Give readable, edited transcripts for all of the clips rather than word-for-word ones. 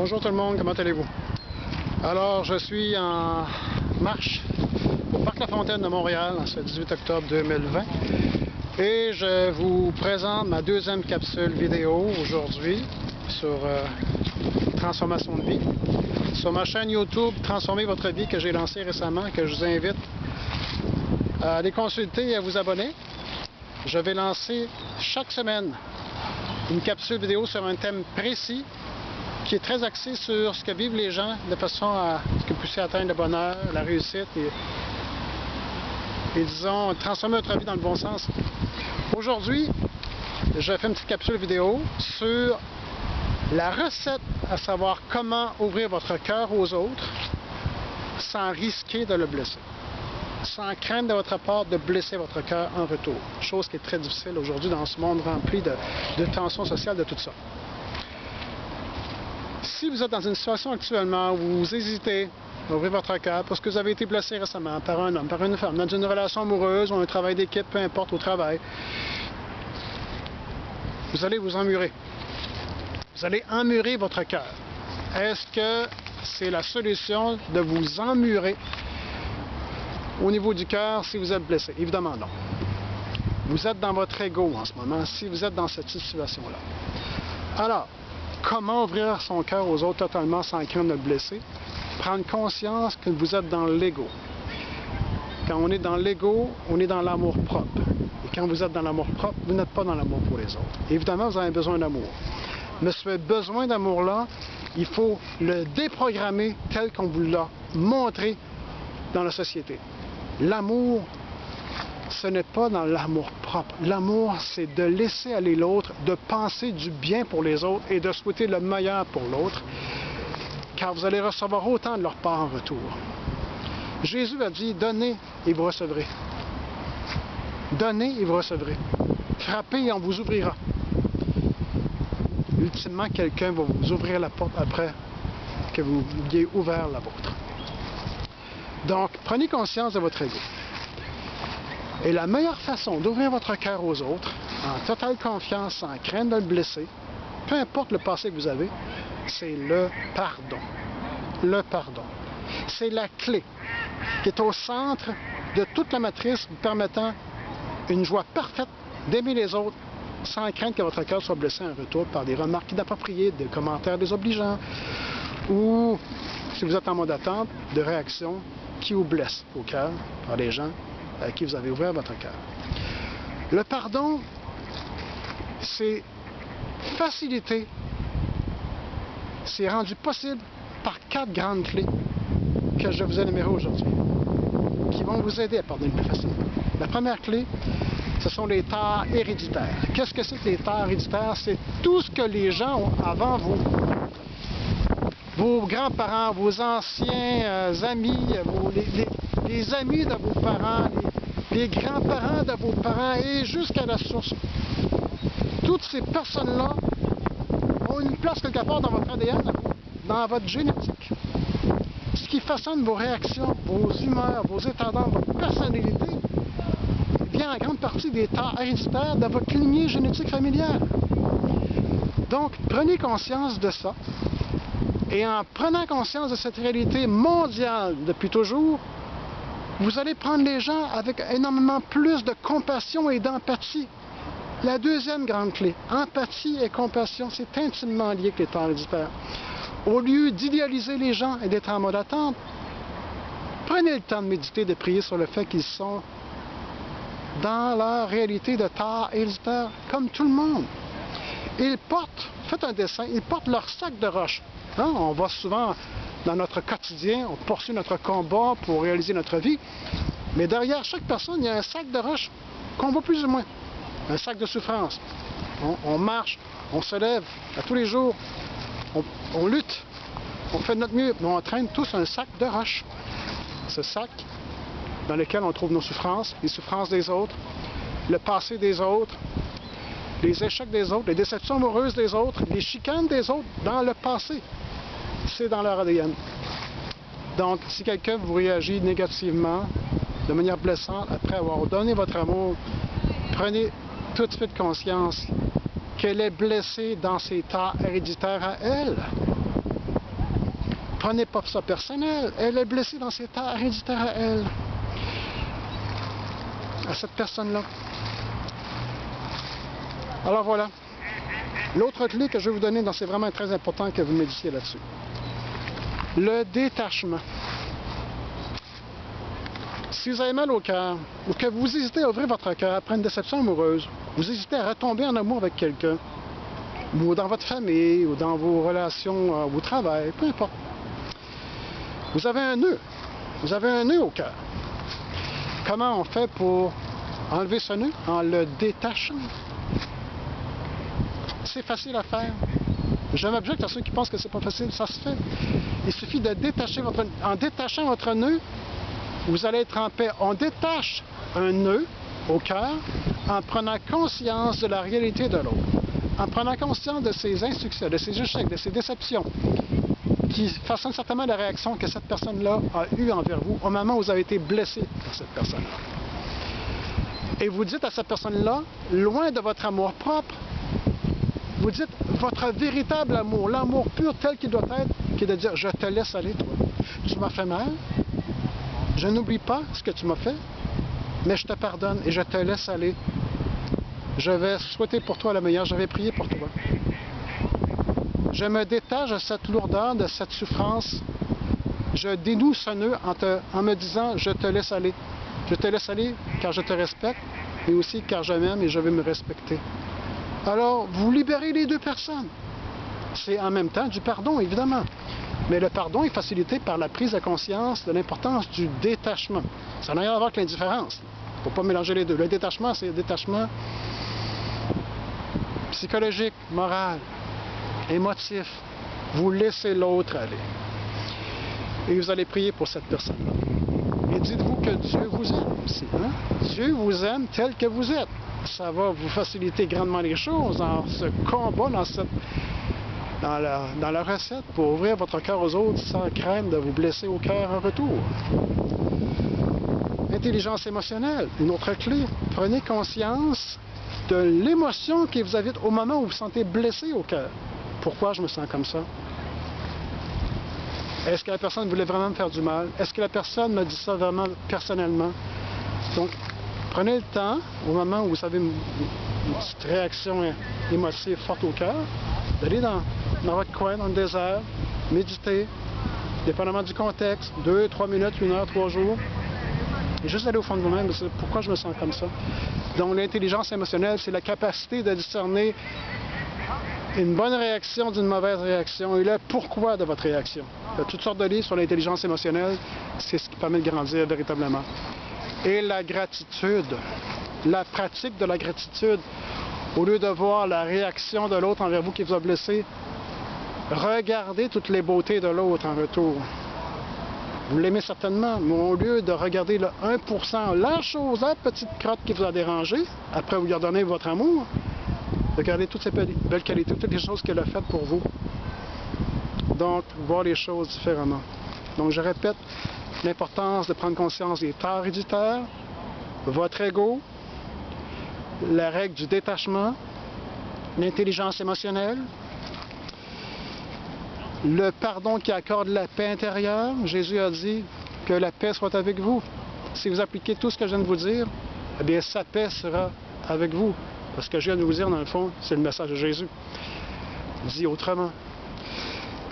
Bonjour tout le monde, comment allez-vous? Alors, je suis en marche au Parc La Fontaine de Montréal en ce 18 octobre 2020 et je vous présente ma deuxième capsule vidéo aujourd'hui sur transformation de vie. Sur ma chaîne YouTube Transformer votre vie que j'ai lancée récemment, que je vous invite à aller consulter et à vous abonner. Je vais lancer chaque semaine une capsule vidéo sur un thème précis qui est très axé sur ce que vivent les gens de façon à ce que puissent atteindre le bonheur, la réussite et disons, transformer notre vie dans le bon sens. Aujourd'hui, je fais une petite capsule vidéo sur la recette à savoir comment ouvrir votre cœur aux autres sans risquer de le blesser. Sans crainte de votre part de blesser votre cœur en retour. Chose qui est très difficile aujourd'hui dans ce monde rempli de tensions sociales, de tout ça. Si vous êtes dans une situation actuellement où vous hésitez à ouvrir votre cœur parce que vous avez été blessé récemment par un homme, par une femme, dans une relation amoureuse ou un travail d'équipe, peu importe, au travail, vous allez vous emmurer. Vous allez emmurer votre cœur. Est-ce que c'est la solution de vous emmurer au niveau du cœur si vous êtes blessé? Évidemment non. Vous êtes dans votre ego en ce moment si vous êtes dans cette situation-là. Alors, comment ouvrir son cœur aux autres totalement sans craindre de le blesser? Prendre conscience que vous êtes dans l'ego. Quand on est dans l'ego, on est dans l'amour propre. Et quand vous êtes dans l'amour propre, vous n'êtes pas dans l'amour pour les autres. Évidemment, vous avez besoin d'amour. Mais ce besoin d'amour-là, il faut le déprogrammer tel qu'on vous l'a montré dans la société. L'amour, ce n'est pas dans l'amour propre. L'amour, c'est de laisser aller l'autre, de penser du bien pour les autres et de souhaiter le meilleur pour l'autre, car vous allez recevoir autant de leur part en retour. Jésus a dit, donnez et vous recevrez. Donnez et vous recevrez. Frappez et on vous ouvrira. Ultimement, quelqu'un va vous ouvrir la porte après que vous ayez ouvert la vôtre. Donc, prenez conscience de votre ego. Et la meilleure façon d'ouvrir votre cœur aux autres, en totale confiance, sans crainte de le blesser, peu importe le passé que vous avez, c'est le pardon. Le pardon. C'est la clé qui est au centre de toute la matrice vous permettant une joie parfaite d'aimer les autres sans crainte que votre cœur soit blessé en retour par des remarques inappropriées, des commentaires désobligeants ou, si vous êtes en mode attente, de réactions qui vous blessent au cœur par les gens à qui vous avez ouvert votre cœur. Le pardon, c'est facilité, c'est rendu possible par 4 grandes clés que je vous énumérer aujourd'hui, qui vont vous aider à pardonner plus facilement. La première clé, ce sont les tares héréditaires. Qu'est-ce que c'est que les tares héréditaires? C'est tout ce que les gens ont avant vous. Vos grands-parents, vos anciens amis, les amis de vos parents, les grands-parents de vos parents et jusqu'à la source. Toutes ces personnes-là ont une place quelque part dans votre ADN, dans votre génétique. Ce qui façonne vos réactions, vos humeurs, vos états d'âme, votre personnalité, vient en grande partie des tares héréditaires de votre lignée génétique familiale. Donc, prenez conscience de ça. Et en prenant conscience de cette réalité mondiale depuis toujours, vous allez prendre les gens avec énormément plus de compassion et d'empathie. La deuxième grande clé, empathie et compassion, c'est intimement lié avec les tares héréditaires. Au lieu d'idéaliser les gens et d'être en mode attente, prenez le temps de méditer, de prier sur le fait qu'ils sont dans leur réalité de tares héréditaires, comme tout le monde. Ils portent, faites un dessin, ils portent leur sac de roches. Hein? On va souvent, dans notre quotidien, on poursuit notre combat pour réaliser notre vie, mais derrière chaque personne, il y a un sac de roches qu'on voit plus ou moins. Un sac de souffrance. On marche, on se lève à tous les jours, on lutte, on fait de notre mieux, mais on traîne tous un sac de roches. Ce sac dans lequel on trouve nos souffrances, les souffrances des autres, le passé des autres, les échecs des autres, les déceptions amoureuses des autres, les chicanes des autres dans le passé. C'est dans leur ADN. Donc, si quelqu'un vous réagit négativement, de manière blessante, après avoir donné votre amour, prenez tout de suite conscience qu'elle est blessée dans ses tares héréditaires à elle. Prenez pas ça personnel. Elle est blessée dans ses terres héréditaires à elle. À cette personne-là. Alors voilà. L'autre clé que je vais vous donner, c'est vraiment très important que vous méditiez là-dessus. Le détachement. Si vous avez mal au cœur, ou que vous hésitez à ouvrir votre cœur après une déception amoureuse, vous hésitez à retomber en amour avec quelqu'un, ou dans votre famille, ou dans vos relations au travail, peu importe. Vous avez un nœud. Vous avez un nœud au cœur. Comment on fait pour enlever ce nœud? En le détachant. C'est facile à faire. Je m'objecte à ceux qui pensent que c'est pas facile, ça se fait. Il suffit de détacher votre nœud. En détachant votre nœud, vous allez être en paix. On détache un nœud au cœur en prenant conscience de la réalité de l'autre. En prenant conscience de ses insuccès, de ses échecs, de ses déceptions, qui façonnent certainement la réaction que cette personne-là a eue envers vous au moment où vous avez été blessé par cette personne-là. Et vous dites à cette personne-là, loin de votre amour propre, vous dites votre véritable amour, l'amour pur tel qu'il doit être, qui est de dire, je te laisse aller, toi. Tu m'as fait mal, je n'oublie pas ce que tu m'as fait, mais je te pardonne et je te laisse aller. Je vais souhaiter pour toi le meilleur, je vais prier pour toi. Je me détache de cette lourdeur, de cette souffrance. Je dénoue ce nœud en me disant, je te laisse aller. Je te laisse aller car je te respecte, et aussi car je m'aime et je veux me respecter. Alors, vous libérez les deux personnes. C'est en même temps du pardon, évidemment. Mais le pardon est facilité par la prise de conscience de l'importance du détachement. Ça n'a rien à voir avec l'indifférence. Il ne faut pas mélanger les deux. Le détachement, c'est le détachement psychologique, moral, émotif. Vous laissez l'autre aller. Et vous allez prier pour cette personne-là. Et dites-vous que Dieu vous aime aussi. Hein? Dieu vous aime tel que vous êtes. Ça va vous faciliter grandement les choses dans ce combat, dans la recette pour ouvrir votre cœur aux autres sans crainte de vous blesser au cœur en retour. Intelligence émotionnelle, une autre clé. Prenez conscience de l'émotion qui vous habite au moment où vous vous sentez blessé au cœur. Pourquoi je me sens comme ça? Est-ce que la personne voulait vraiment me faire du mal? Est-ce que la personne me dit ça vraiment personnellement? Donc, prenez le temps, au moment où vous avez une petite réaction émotive forte au cœur, d'aller dans votre coin, dans le désert, méditer, dépendamment du contexte, 2, 3 minutes, 1 heure, 3 jours, et juste aller au fond de vous-même, pourquoi je me sens comme ça? Donc l'intelligence émotionnelle, c'est la capacité de discerner une bonne réaction d'une mauvaise réaction et le pourquoi de votre réaction. Il y a toutes sortes de livres sur l'intelligence émotionnelle, c'est ce qui permet de grandir véritablement. Et la gratitude, la pratique de la gratitude, au lieu de voir la réaction de l'autre envers vous qui vous a blessé, regardez toutes les beautés de l'autre en retour. Vous l'aimez certainement, mais au lieu de regarder le 1%, la chose, la petite crotte qui vous a dérangé, après vous lui redonnez votre amour, regardez toutes ces belles qualités, toutes les choses qu'elle a faites pour vous. Donc, voir les choses différemment. Donc, je répète, l'importance de prendre conscience des torts héréditaires, votre ego, la règle du détachement, l'intelligence émotionnelle, le pardon qui accorde la paix intérieure. Jésus a dit que la paix soit avec vous. Si vous appliquez tout ce que je viens de vous dire, eh bien, sa paix sera avec vous. Parce que je viens de vous dire, dans le fond, c'est le message de Jésus. Dit autrement.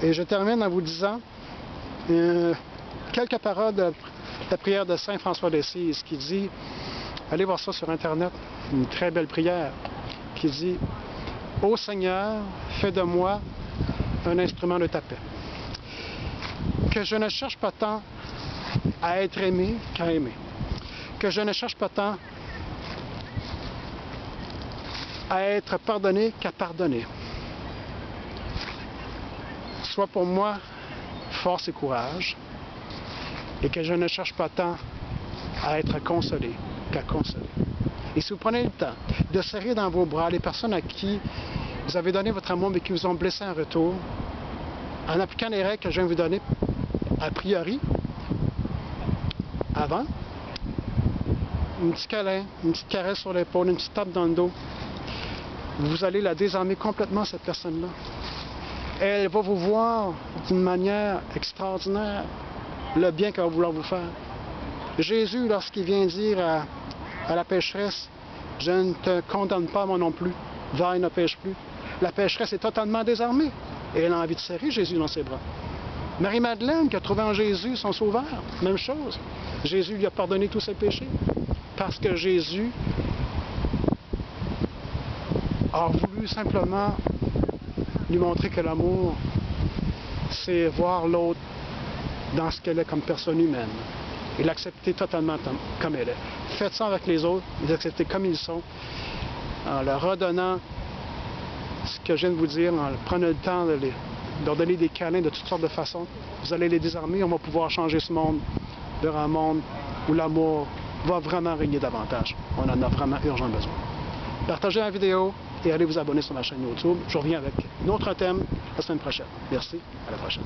Et je termine en vous disant quelques paroles de la prière de Saint François d'Assise qui dit, allez voir ça sur Internet, une très belle prière, qui dit « Ô Seigneur, fais de moi un instrument de ta paix. Que je ne cherche pas tant à être aimé qu'à aimer. Que je ne cherche pas tant à être pardonné qu'à pardonner. Sois pour moi force et courage, et que je ne cherche pas tant à être consolé qu'à consoler. » Et si vous prenez le temps de serrer dans vos bras les personnes à qui vous avez donné votre amour mais qui vous ont blessé en retour, en appliquant les règles que je viens de vous donner, a priori, avant, un petit câlin, une petite caresse sur l'épaule, une petite tape dans le dos, vous allez la désarmer complètement, cette personne-là. Elle va vous voir d'une manière extraordinaire le bien qu'elle va vouloir vous faire. Jésus, lorsqu'il vient dire à la pécheresse, « Je ne te condamne pas moi non plus, va et ne pêche plus », la pécheresse est totalement désarmée et elle a envie de serrer Jésus dans ses bras. Marie-Madeleine, qui a trouvé en Jésus son sauveur, même chose. Jésus lui a pardonné tous ses péchés parce que Jésus a voulu simplement lui montrer que l'amour, c'est voir l'autre dans ce qu'elle est comme personne humaine et l'accepter totalement comme elle est. Faites ça avec les autres, les accepter comme ils sont, en leur redonnant ce que je viens de vous dire, en prenant le temps de leur donner des câlins de toutes sortes de façons. Vous allez les désarmer, on va pouvoir changer ce monde vers un monde où l'amour va vraiment régner davantage. On en a vraiment urgent besoin. Partagez la vidéo et allez vous abonner sur ma chaîne YouTube. Je reviens avec un autre thème la semaine prochaine. Merci, à la prochaine.